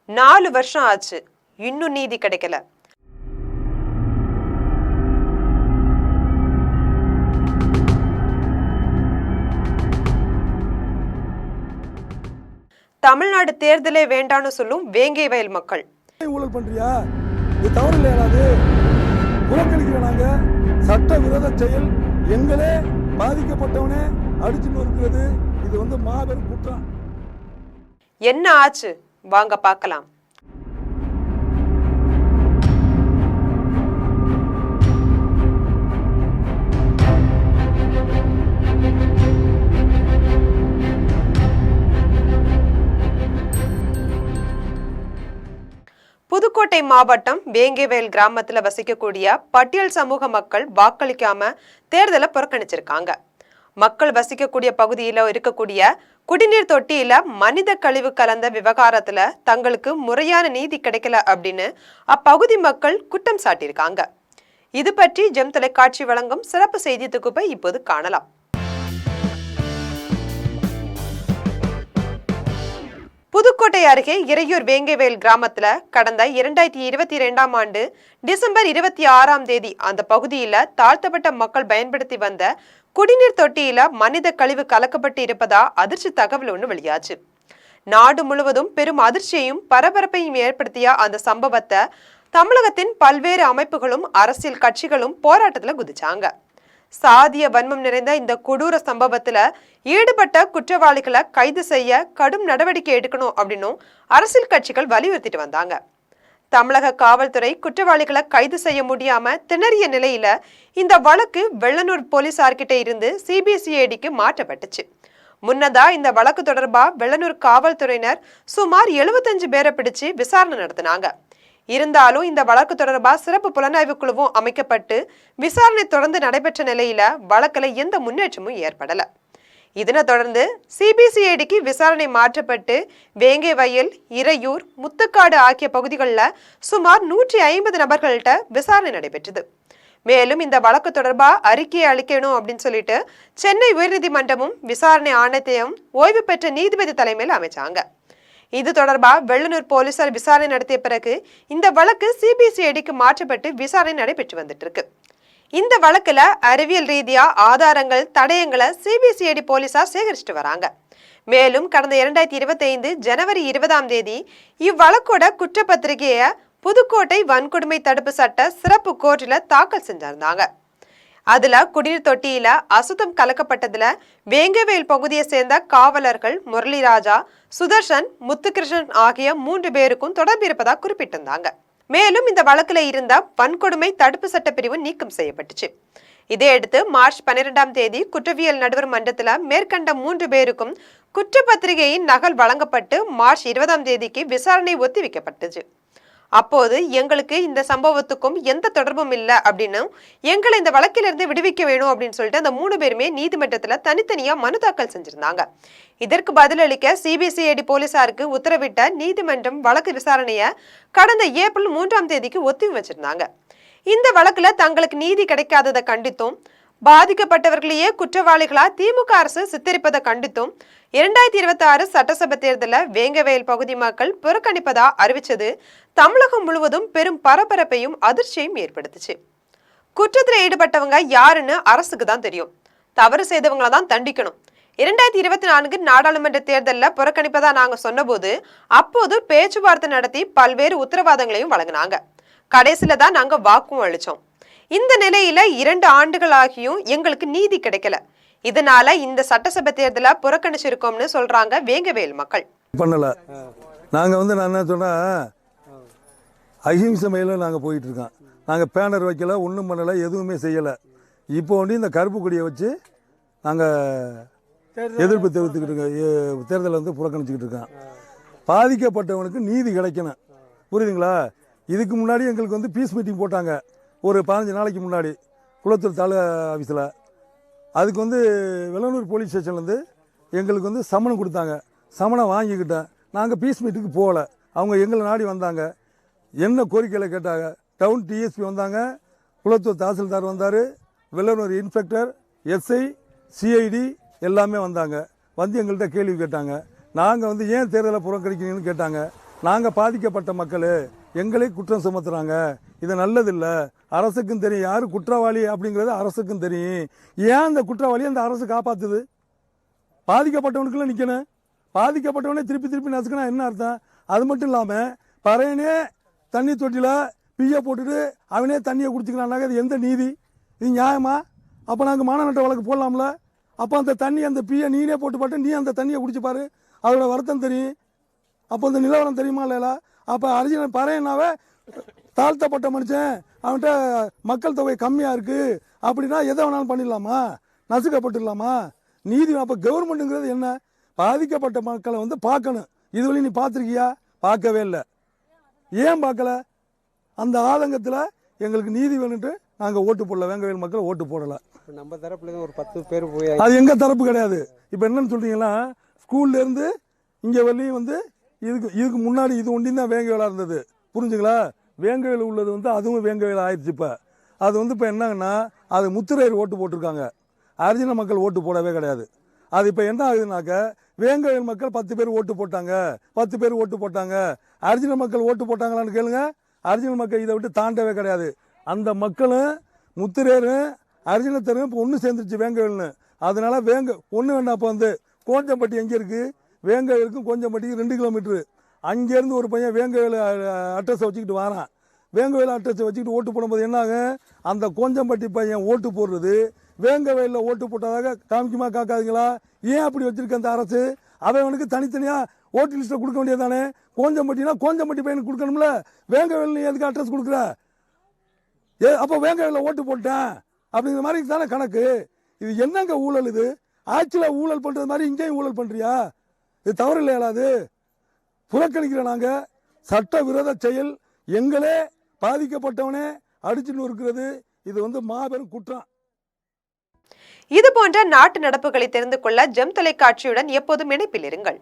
4 வருஷம் ஆச்சு, இன்னும் நீதி கிடைக்கல. தமிழ்நாடு தேர்தலே வேண்டான்னு சொல்லும் வேங்கை வயல் மக்கள். ஊழல் பண்றியா? இது தவறு இல்லையா? புறக்கணிக்கிற நாங்க சட்ட விரோத செயல், எங்களே பாதிக்கப்பட்டவனே அடிச்சு நொறுக்கிறது, இது மாபெரும் குற்றம். என்ன ஆச்சு வாங்க பார்க்கலாம். புதுக்கோட்டை மாவட்டம் வேங்கைவயல் கிராமத்துல வசிக்கக்கூடிய பட்டியல் சமூக மக்கள் வாக்களிக்காம தேர்தலை புறக்கணிச்சிருக்காங்க. மக்கள் வசிக்கக்கூடிய பகுதியில இருக்கக்கூடிய குடிநீர் தொட்டியில மனித கழிவு கலந்த விவகாரத்துல தங்களுக்கு முறையான நீதி கிடைக்கல அப்படின்னு அப்பகுதி மக்கள் குற்றம் சாட்டியிருக்காங்க. இது பற்றி ஜெம் தொலைக்காட்சி வழங்கும் சிறப்பு செய்தி தொகுப்பை இப்போது காணலாம். புதுக்கோட்டை அருகே இறையூர் வேங்கைவயல் கிராமத்துல கடந்த 2022ஆம் ஆண்டு டிசம்பர் 26ஆம் தேதி அந்த பகுதியில தாழ்த்தப்பட்ட மக்கள் பயன்படுத்தி வந்த குடிநீர் தொட்டியில மனித கழிவு கலக்கப்பட்டு இருப்பதா அதிர்ச்சி தகவல் ஒன்று வெளியாச்சு. நாடு முழுவதும் பெரும் அதிர்ச்சியையும் பரபரப்பையும் ஏற்படுத்திய அந்த சம்பவத்தை தமிழகத்தின் பல்வேறு அமைப்புகளும் அரசியல் கட்சிகளும் போராட்டத்துல குதிச்சாங்க. சாதிய வன்மம் நிறைந்த இந்த கொடூர சம்பவத்துல ஈடுபட்ட குற்றவாளிகளை கைது செய்ய கடும் நடவடிக்கை எடுக்கணும் அப்படின்னும் அரசியல் கட்சிகள் வலியுறுத்திட்டு வந்தாங்க. தமிழக காவல்துறை குற்றவாளிகளை கைது செய்ய முடியாம திணறிய நிலையில இந்த வழக்கு வெள்ளனூர் போலீசார்கிட்ட இருந்து சிபிசிஐடிக்கு மாற்றப்பட்டுச்சு. முன்னதா இந்த வழக்கு தொடர்பா வெள்ளனூர் காவல்துறையினர் சுமார் 75 பேரை பிடிச்சு விசாரணை நடத்தினாங்க. இருந்தாலும் இந்த வழக்கு தொடர்பா சிறப்பு புலனாய்வு குழுவும் அமைக்கப்பட்டு விசாரணை தொடர்ந்து நடைபெற்ற நிலையில வழக்குல எந்த முன்னேற்றமும் ஏற்படல. இதனை தொடர்ந்து சிபிசிஐடிக்கு விசாரணை மாற்றப்பட்டு வேங்கைவயல், இறையூர், முத்துக்காடு ஆகிய பகுதிகளில் சுமார் 150 நபர்கள்ட்ட விசாரணை நடைபெற்றது. மேலும் இந்த வழக்கு தொடர்பா அறிக்கையை அளிக்கணும் அப்படின்னு சொல்லிட்டு சென்னை உயர்நீதிமன்றமும் விசாரணை ஆணையத்தையும் ஓய்வு பெற்ற நீதிபதி தலைமையில் அமைச்சாங்க. இது தொடர்பா வெள்ளனூர் போலீசார் விசாரணை நடத்திய பிறகு இந்த வழக்கு சிபிசிஐடிக்கு மாற்றப்பட்டு விசாரணை நடைபெற்று வந்துட்டு இருக்கு. இந்த வழக்குல அறிவியல் ரீதியா ஆதாரங்கள், தடயங்களை சிபிசிஐடி போலீசார் சேகரிச்சுட்டு வராங்க. மேலும் கடந்த 2025 ஜனவரி 20ஆம் தேதி இவ்வழக்கோட குற்றப்பத்திரிகைய புதுக்கோட்டை வன்கொடுமை தடுப்பு சட்ட சிறப்பு கோர்ட்ல தாக்கல் செஞ்சிருந்தாங்க. அதுல குடிநீர் தொட்டியில அசுத்தம் கலக்கப்பட்டதுல வேங்கைவயல் பகுதியை சேர்ந்த காவலர்கள் முரளிராஜா, சுதர்ஷன், முத்துகிருஷ்ணன் ஆகிய 3 பேருக்கும் தொடர்பு இருப்பதா குறிப்பிட்டிருந்தாங்க. மேலும் இந்த வழக்குல இருந்த வன்கொடுமை தடுப்பு சட்ட பிரிவு நீக்கம் செய்யப்பட்டுச்சு. இதையடுத்து மார்ச் 12ஆம் தேதி குற்றவியல் நடுவர் மன்றத்துல மேற்கண்ட 3 பேருக்கும் குற்றப்பத்திரிகையின் நகல் வழங்கப்பட்டு மார்ச் 20ஆம் தேதிக்கு விசாரணை ஒத்திவைக்கப்பட்டுச்சு. அப்போது எங்களுக்கு இந்த சம்பவத்துக்கும் எந்த தொடர்பும் இல்லை அப்படின்னு எங்களை இந்த வழக்கிலிருந்து விடுவிக்க வேணும் அப்படின்னு சொல்லிட்டு அந்த 3 பேருமே நீதிமன்றத்துல தனித்தனியா மனு தாக்கல் செஞ்சிருந்தாங்க. இதற்கு பதிலளிக்க சிபிசிஐடி போலீசாருக்கு உத்தரவிட்ட நீதிமன்றம் வழக்கு விசாரணைய கடந்த ஏப்ரல் 3ஆம் தேதிக்கு ஒத்தி வச்சிருந்தாங்க. இந்த வழக்குல தங்களுக்கு நீதி கிடைக்காததை கண்டித்தும் பாதிக்கப்பட்டவர்களையே குற்றவாளிகளா திமுக அரசு சித்தரிப்பதை கண்டித்தும் 2026 சட்டசபை தேர்தலில் வேங்கைவயல் பகுதி மக்கள் புறக்கணிப்பதா அறிவிச்சது தமிழகம் முழுவதும் பெரும் பரபரப்பையும் அதிர்ச்சியையும் ஏற்படுத்துச்சு. குற்றத்தில் ஈடுபட்டவங்க யாருன்னு அரசுக்கு தான் தெரியும். தவறு செய்தவங்களை தான் தண்டிக்கணும். 2024 நாடாளுமன்ற தேர்தலில் புறக்கணிப்பதா நாங்க சொன்னபோது அப்போது பேச்சுவார்த்தை நடத்தி பல்வேறு உத்தரவாதங்களையும் வழங்கினாங்க. கடைசியில தான் நாங்க வாக்கும் அளிச்சோம். இந்த நிலையில 2 ஆண்டுகள் ஆகியும் எங்களுக்கு நீதி கிடைக்கல. இதனால இந்த சட்டசபை தேர்தலை புறக்கணிச்சிருக்கோம்னு சொல்றாங்க வேங்கைவயல் மக்கள். பண்ணல. நாங்க நான் என்ன சொன்னா, அஹிம்சை முறையில் நாங்கள் போயிட்டு இருக்கோம். நாங்கள் பேனர் வைக்கல, ஒன்றும் பண்ணலை, எதுவுமே செய்யலை. இப்போ இந்த கருப்பு கொடியை வச்சு நாங்கள் எதிர்ப்பு தெரிவித்துக்கிட்டு இருக்கோம். தேர்தலை புறக்கணிச்சுக்கிட்டு இருக்கோம். பாதிக்கப்பட்டவனுக்கு நீதி கிடைக்கணும், புரியுதுங்களா? இதுக்கு முன்னாடி எங்களுக்கு பீஸ் மீட்டிங் போட்டாங்க ஒரு 15 நாளைக்கு முன்னாடி குளத்தூர் தாலுகா ஆஃபீஸில். அதுக்கு வெள்ளனூர் போலீஸ் ஸ்டேஷன்லேருந்து எங்களுக்கு சம்மனம் கொடுத்தாங்க. சம்மனம் வாங்கிக்கிட்டேன். நாங்கள் பீஸ் மீட்டுக்கு போகலை. அவங்க எங்களை நாடி வந்தாங்க. என்ன கோரிக்கையில் கேட்டாங்க. டவுன் டிஎஸ்பி வந்தாங்க, குளத்தூர் தாசில்தார் வந்தார், வெள்ளனூர் இன்ஸ்பெக்டர், எஸ்ஐ, சிஐடி எல்லாமே வந்தாங்க. எங்கள்கிட்ட கேள்வி கேட்டாங்க. நாங்கள் ஏன் தேர்தலை புறக்கணிக்கிறீங்கன்னு கேட்டாங்க. நாங்கள் பாதிக்கப்பட்ட மக்கள் எங்களே குற்றம் சுமத்துறாங்க, இது நல்லதில்லை, அரசுக்கும் தெரியும் யார் குற்றவாளி அப்படிங்கிறது அரசுக்கும் தெரியும். ஏன் அந்த குற்றவாளியை அந்த அரசு காப்பாற்றுது? பாதிக்கப்பட்டவனுக்குள்ள நிற்கணும், பாதிக்கப்பட்டவனே திருப்பி திருப்பி நசுக்கணும் என்ன அர்த்தம்? அது மட்டும் இல்லாமல் பறையனே தண்ணி தொட்டியில் பிய போட்டுட்டு அவனே தண்ணியை குடிச்சிக்கிறான்னாக்க அது எந்த நீதி? இது நியாயமா? அப்போ நாங்கள் மானநட்ட வழக்கு போடலாம்ல? அப்போ அந்த தண்ணி அந்த பிய நீனே போட்டு பாட்டு நீ அந்த தண்ணியை குடிச்சுப்பாரு, அதோட வருத்தம் தெரியும். அப்போ அந்த நிலவரம் தெரியுமா இல்லையா? அப்போ அரிஜினல் பறையனாவே தாழ்த்தப்பட்ட மனுஷன், அவன்கிட்ட மக்கள் தொகை கம்மியாக இருக்குது அப்படின்னா எதை வேணாலும் பண்ணிடலாமா? நசுக்கப்பட்டுடலாமா? நீதி. அப்போ கவர்மெண்ட்டுங்கிறது என்ன? பாதிக்கப்பட்ட மக்களை வந்து பார்க்கணும். இதுவரையும் நீ பார்த்துருக்கியா? பார்க்கவே இல்லை. ஏன் பார்க்கல? அந்த ஆதங்கத்தில் எங்களுக்கு நீதி வேணுன்ட்டு நாங்கள் ஓட்டு போடல, வேங்கவேல் மக்கள் ஓட்டு போடலை. நம்ம தரப்புல ஒரு 10 பேர் போய் அது எங்கள் தரப்பு கிடையாது. இப்போ என்னன்னு சொல்றீங்கன்னா, ஸ்கூல்லேருந்து இங்கே வரலையும் வந்து இதுக்கு முன்னாடி இது ஒன்றியும் தான் வேங்கவேலாக இருந்தது, புரிஞ்சுங்களா? வேங்கவேல் உள்ளது வந்து அதுவும் வேங்கவேல் ஆயிடுச்சு. இப்போ அது வந்து இப்போ என்னங்கன்னா அது முத்திரையர் ஓட்டு போட்டிருக்காங்க, அரிஜின மக்கள் ஓட்டு போடவே கிடையாது. அது இப்போ என்ன ஆகுதுனாக்க வேங்கவேல் மக்கள் 10 பேர் ஓட்டு போட்டாங்க, 10 பேர் ஓட்டு போட்டாங்க, அரிஜின மக்கள் ஓட்டு போட்டாங்களான்னு கேளுங்க. அரிஜினல் மக்கள் இதை விட்டு தாண்டவே கிடையாது. அந்த மக்களும் முத்திரையரும் அரிஜினத்தரும் இப்போ ஒன்று சேர்ந்துருச்சு வேங்கவேல்னு. அதனால ஒன்று வேணா. அப்போ வந்து கோஞ்சம்பட்டி எங்கே இருக்குது? வேங்கவேலுக்கும் கோஞ்சம்பட்டிக்கு 2 கிலோமீட்டரு. அங்கேருந்து ஒரு பையன் வேங்கவேல் அட்ரஸை வச்சுக்கிட்டு வரான். வேங்கவேல் அட்ரஸை வச்சுக்கிட்டு ஓட்டு போடும்போது என்ன ஆகும்? அந்த கோஞ்சம்பட்டி பையன் ஓட்டு போடுறது வேங்கவேலில் ஓட்டு போட்டதாக காமிக்குமா காக்காதுங்களா? ஏன் அப்படி வச்சிருக்க அந்த அரசு? அவனுக்கு தனித்தனியாக ஓட்டு லிஸ்ட்டை கொடுக்க வேண்டியதானே? கோஞ்சம்பட்டினா கோஞ்சம்பட்டி பையனுக்கு கொடுக்கணும்ல, வேங்கவேல் நீ எதுக்கு அட்ரஸ் கொடுக்குற? அப்போ வேங்கவேலில் ஓட்டு போட்டேன் அப்படிங்கிற மாதிரி தானே கணக்கு. இது என்னங்க ஊழல்? இது ஆட்சியில் ஊழல் பண்ணுறது மாதிரி இங்கேயும் ஊழல் பண்ணுறியா? இது தவறு இல்லையா? அது புறக்கணிக்கிற நாங்கள் சட்டவிரோத செயல், எங்களே பாதிக்கப்பட்டவனே அடிச்சுன்னு இருக்கிறது, இது வந்து மாபெரும் குற்றம். இது போன்ற நாட்டு நடப்புகளை தெரிந்து கொள்ள ஜெம் தொலைக்காட்சியுடன் எப்போதும் இணைப்பில் இருங்கள்.